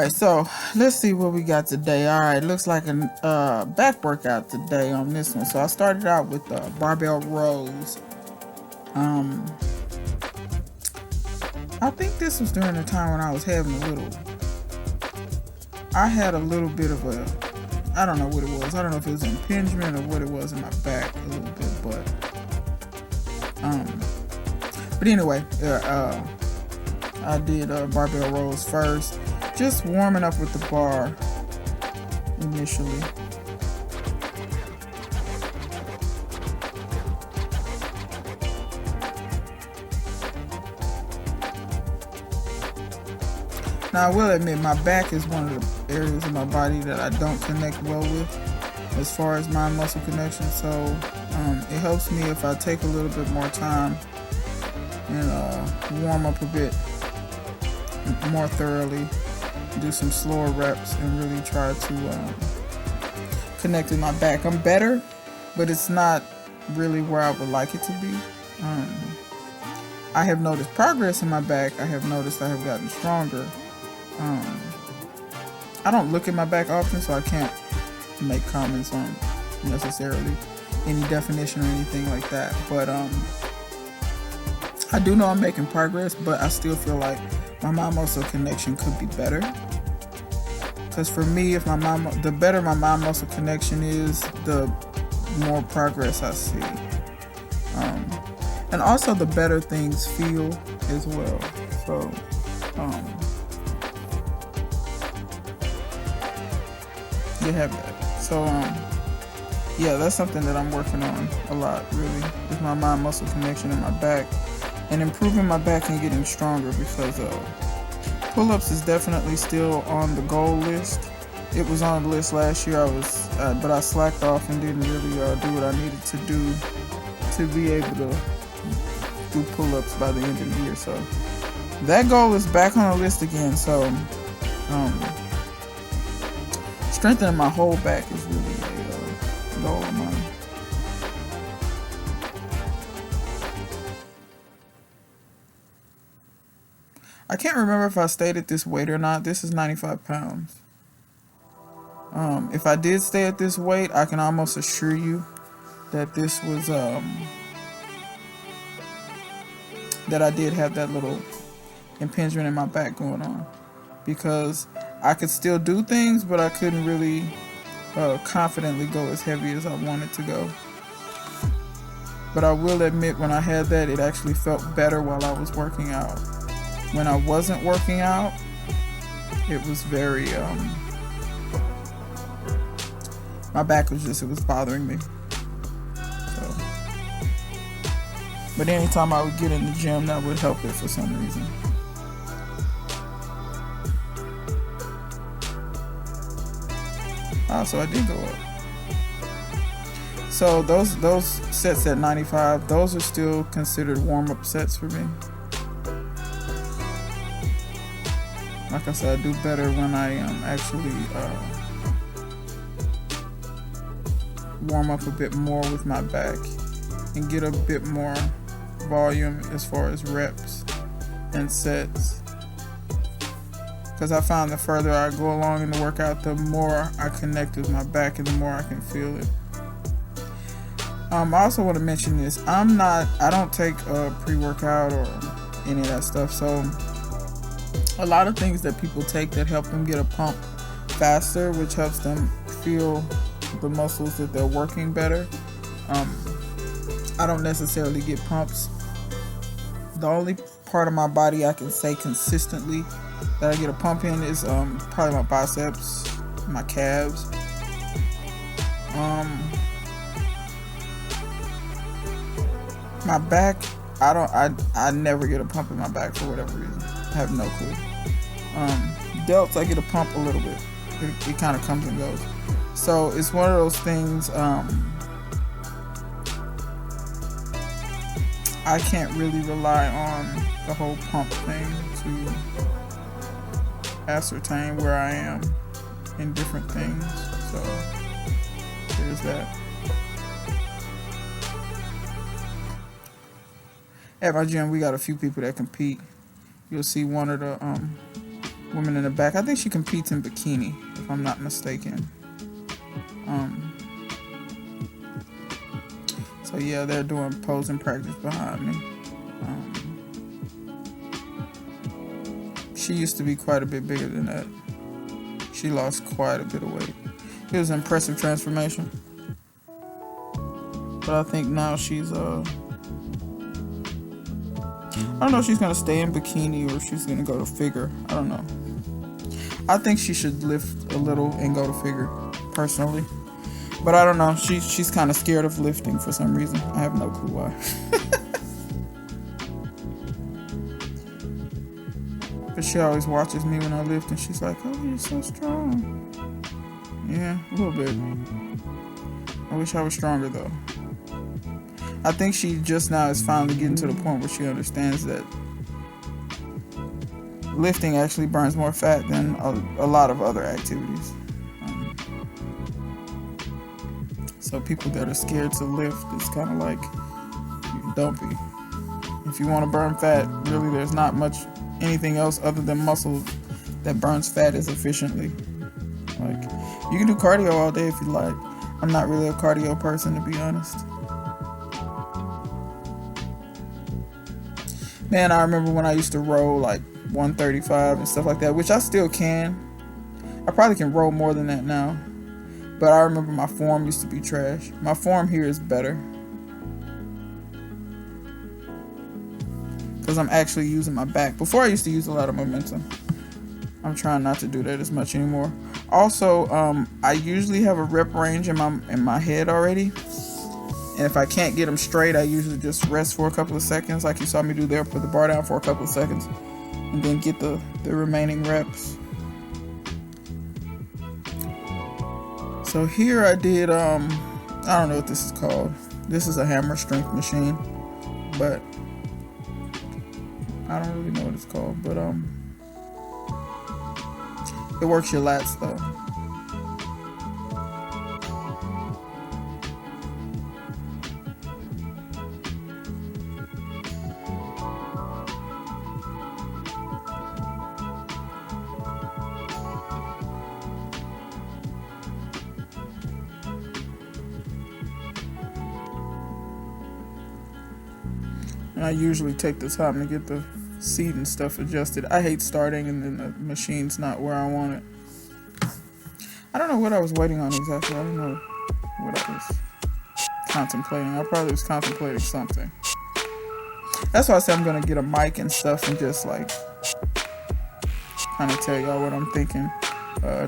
Alright, so let's see what we got today. Alright, looks like a back workout today on this one. So I started out with barbell rows. Um, I think this was during the time when I was having I had a little bit of I don't know what it was. I don't know if it was impingement or what it was in my back a little bit, but anyway, I did barbell rows first. Just warming up with the bar initially. Now I will admit my back is one of the areas of my body that I don't connect well with as far as mind muscle connection, so it helps me if I take a little bit more time and warm up a bit more thoroughly, do some slower reps and really try to connect with my back. I'm better, but it's not really where I would like it to be. I have noticed progress in my back. I have noticed I have gotten stronger. I don't look at my back often, so I can't make comments on necessarily any definition or anything like that, but I do know I'm making progress, but I still feel like my mind muscle connection could be better. Because for me, if the better my mind muscle connection is, the more progress I see, and also the better things feel as well. So, you have that. So, yeah, that's something that I'm working on a lot, really, is my mind muscle connection in my back, and improving my back and getting stronger, because pull-ups is definitely still on the goal list. It was on the list last year. But I slacked off and didn't really do what I needed to do to be able to do pull-ups by the end of the year. So that goal is back on the list again. So strengthening my whole back is really a goal of mine. I can't remember if I stayed at this weight or not. This is 95 pounds. If I did stay at this weight, I can almost assure you that this was, that I did have that little impingement in my back going on. Because I could still do things, but I couldn't really confidently go as heavy as I wanted to go. But I will admit, when I had that, it actually felt better while I was working out. When I wasn't working out, it was very, my back was it was bothering me. So, but anytime I would get in the gym, that would help it for some reason. So I did go up. So those sets at 95, those are still considered warm-up sets for me. Like I said, I do better when I actually warm up a bit more with my back and get a bit more volume as far as reps and sets. Because I found the further I go along in the workout, the more I connect with my back and the more I can feel it. I also want to mention this. I don't take pre-workout or any of that stuff. So a lot of things that people take that help them get a pump faster, which helps them feel the muscles that they're working better. I don't necessarily get pumps. The only part of my body I can say consistently that I get a pump in is probably my biceps, my calves. My back, I never get a pump in my back for whatever reason. I have no clue. Delts, I get a pump a little bit. It kind of comes and goes. So it's one of those things, I can't really rely on the whole pump thing to ascertain where I am in different things. So there's that. At my gym, we got a few people that compete. You'll see one of the woman in the back. I think she competes in bikini, if I'm not mistaken. So yeah, they're doing posing practice behind me. She used to be quite a bit bigger than that. She lost quite a bit of weight. It was an impressive transformation. But I think now she's I don't know if she's gonna stay in bikini or if she's gonna go to figure. I don't know. I think she should lift a little and go to figure, personally. But I don't know. She's kind of scared of lifting for some reason. I have no clue why. But she always watches me when I lift, and she's like, "Oh, you're so strong." Yeah, a little bit. I wish I was stronger though. I think she just now is finally getting to the point where she understands that lifting actually burns more fat than a lot of other activities. So people that are scared to lift, it's kind of like, don't be. If you want to burn fat, really there's not much anything else other than muscle that burns fat as efficiently. Like, you can do cardio all day if you like. I'm not really a cardio person, to be honest. Man, I remember when I used to row like 135 and stuff like that, which I still can. I probably can row more than that now. But I remember my form used to be trash. My form here is better, because I'm actually using my back. Before I used to use a lot of momentum. I'm trying not to do that as much anymore. Also, I usually have a rep range in my head already. And if I can't get them straight, I usually just rest for a couple of seconds, like you saw me do there. Put the bar down for a couple of seconds, and then get the remaining reps. So here I did, I don't know what this is called. This is a hammer strength machine, but I don't really know what it's called. But it works your lats though. And I usually take the time to get the seat and stuff adjusted. I hate starting and then the machine's not where I want it. I don't know what I was waiting on exactly. I don't know what I was contemplating. I probably was contemplating something. That's why I said I'm going to get a mic and stuff and just like kind of tell y'all what I'm thinking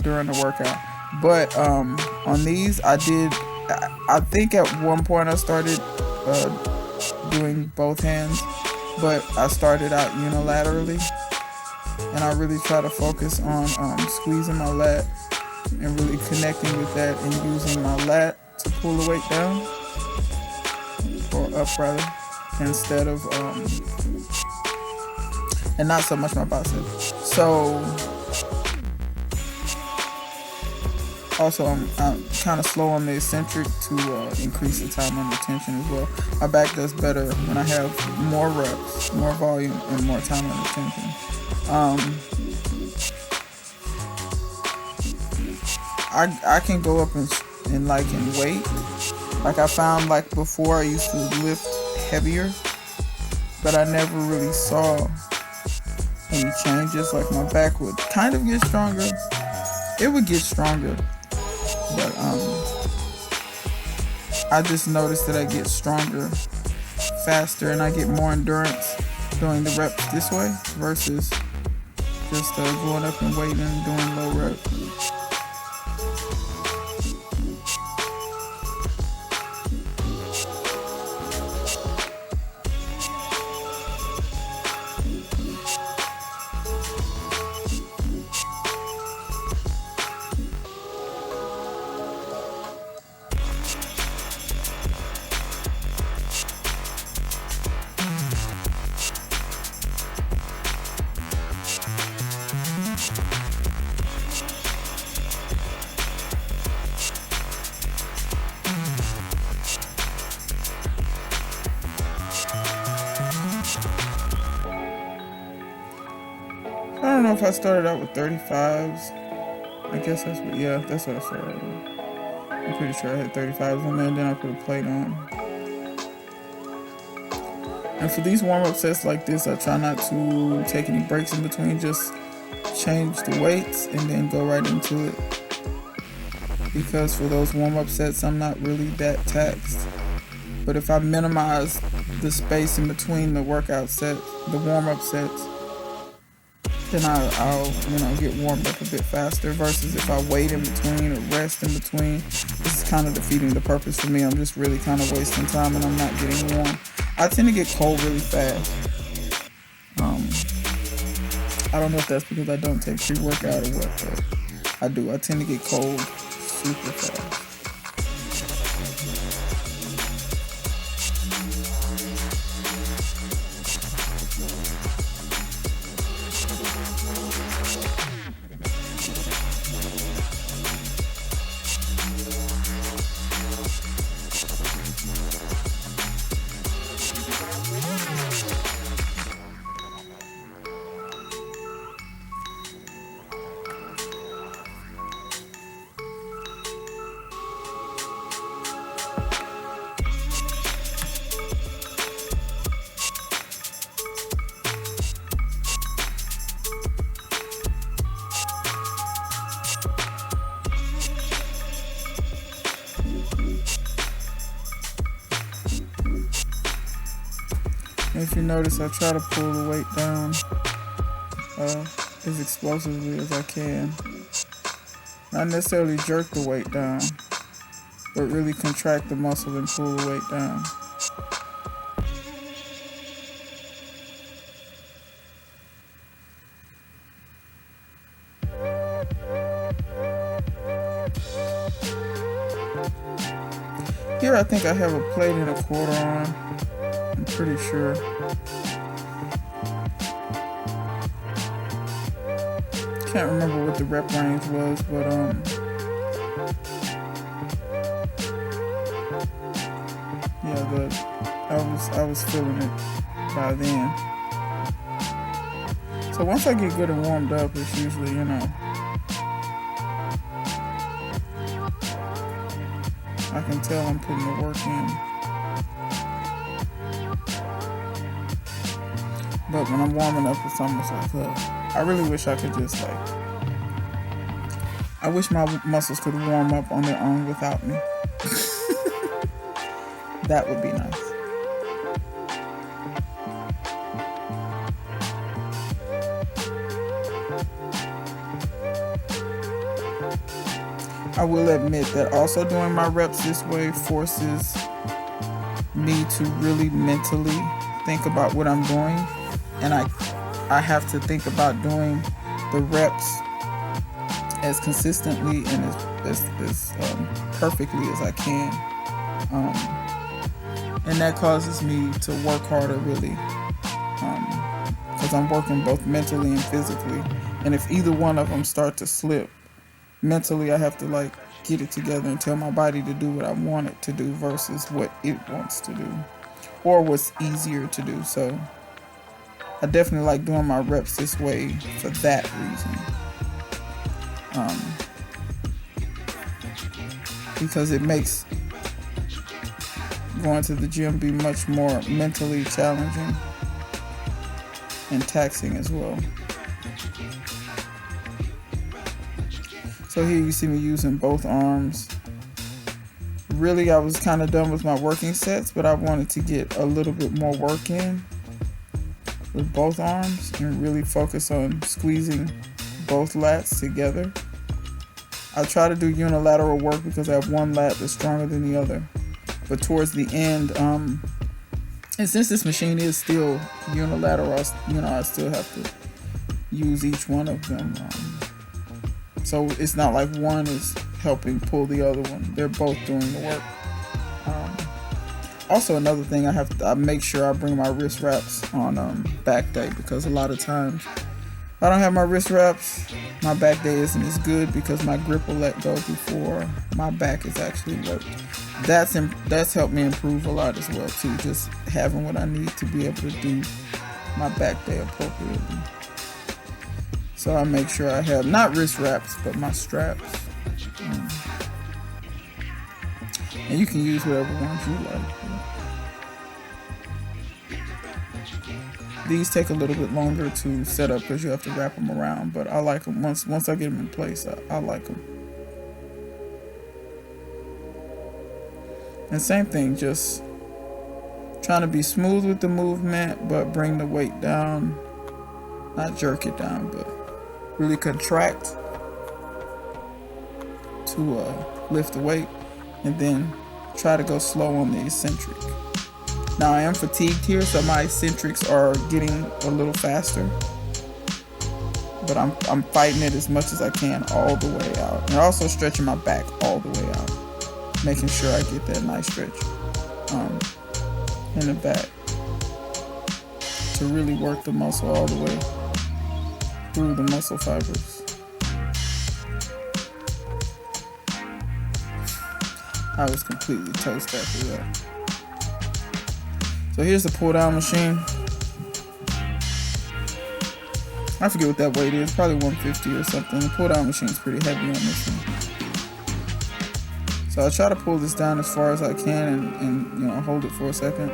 during the workout. But on these, I think at one point I started doing both hands, but I started out unilaterally, and I really try to focus on squeezing my lat and really connecting with that and using my lat to pull the weight down, or up rather, instead of and not so much my bicep. So also I'm kind of slow on the eccentric to increase the time under tension as well. My back does better when I have more reps, more volume, and more time under tension. I can go up in weight. Like I found, like before I used to lift heavier, but I never really saw any changes. Like my back would kind of get stronger. It would get stronger. But I just noticed that I get stronger faster and I get more endurance doing the reps this way versus just going up in weight and doing low reps. know if I started out with 35s. I guess that's what I started with. I'm pretty sure I had 35s on there, and then I put a plate on. And for these warm-up sets like this, I try not to take any breaks in between, just change the weights and then go right into it. Because for those warm-up sets, I'm not really that taxed. But if I minimize the space in between the workout sets, the warm-up sets, then I'll get warmed up a bit faster, versus if I wait in between or rest in between. This is kind of defeating the purpose for me. I'm just really kind of wasting time and I'm not getting warm. I tend to get cold really fast. I don't know if that's because I don't take pre-workout or what, but I do. I tend to get cold super fast. If you notice, I try to pull the weight down as explosively as I can. Not necessarily jerk the weight down, but really contract the muscle and pull the weight down. Here I think I have a plate and a quarter on. I'm pretty sure. Can't remember what the rep range was, but I was feeling it by then. So once I get good and warmed up, it's usually, I can tell I'm putting the work in. But when I'm warming up, it's almost like, I really wish I could just I wish my muscles could warm up on their own without me. That would be nice. I will admit that also doing my reps this way forces me to really mentally think about what I'm doing. And I have to think about doing the reps as consistently and as perfectly as I can. And that causes me to work harder, really, because I'm working both mentally and physically. And if either one of them start to slip, mentally I have to get it together and tell my body to do what I want it to do versus what it wants to do or what's easier to do. So I definitely like doing my reps this way for that reason. Because it makes going to the gym be much more mentally challenging and taxing as well. So here you see me using both arms. Really, I was kind of done with my working sets, but I wanted to get a little bit more work in with both arms and really focus on squeezing both lats together. I try to do unilateral work because I have one lat that's stronger than the other. But towards the end, and since this machine is still unilateral, I still have to use each one of them. So it's not like one is helping pull the other one. They're both doing the work. Also, another thing, I make sure I bring my wrist wraps on back day, because a lot of times if I don't have my wrist wraps, my back day isn't as good because my grip will let go before my back is actually worked. That's helped me improve a lot as well too, just having what I need to be able to do my back day appropriately. So I make sure I have not wrist wraps, but my straps. And you can use whatever ones you like. These take a little bit longer to set up because you have to wrap them around, but I like them. Once I get them in place, I like them. And same thing, just trying to be smooth with the movement, but bring the weight down. Not jerk it down, but really contract to lift the weight, and then try to go slow on the eccentric. Now I am fatigued here, so my eccentrics are getting a little faster, but I'm fighting it as much as I can all the way out, and also stretching my back all the way out, making sure I get that nice stretch in the back to really work the muscle all the way through the muscle fibers. I was completely toast after that. So here's the pull down machine. I forget what that weight is, probably 150 or something. The pull down machine is pretty heavy on this one. So I try to pull this down as far as I can and hold it for a second.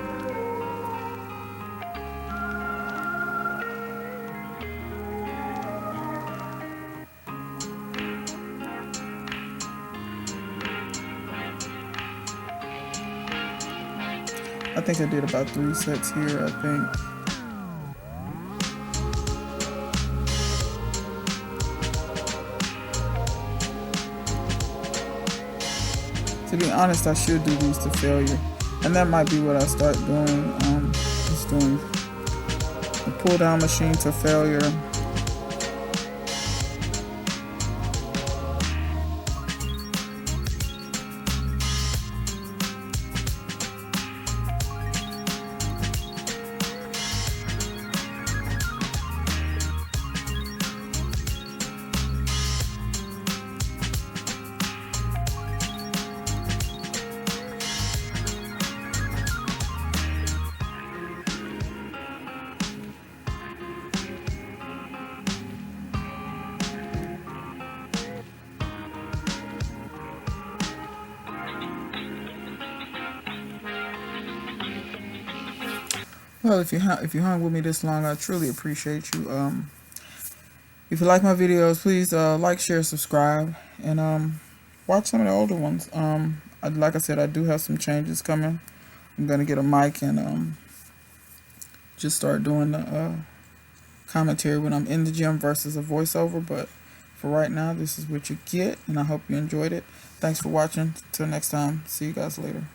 I think I did about 3 sets here, I think. To be honest, I should do these to failure. And that might be what I start doing. Just doing the pull down machine to failure. Well, if you hung with me this long, I truly appreciate you. If you like my videos, please like, share, subscribe, and watch some of the older ones. Like I said, I do have some changes coming. I'm gonna get a mic and just start doing the commentary when I'm in the gym versus a voiceover. But for right now, this is what you get, and I hope you enjoyed it. Thanks for watching. Till next time, see you guys later.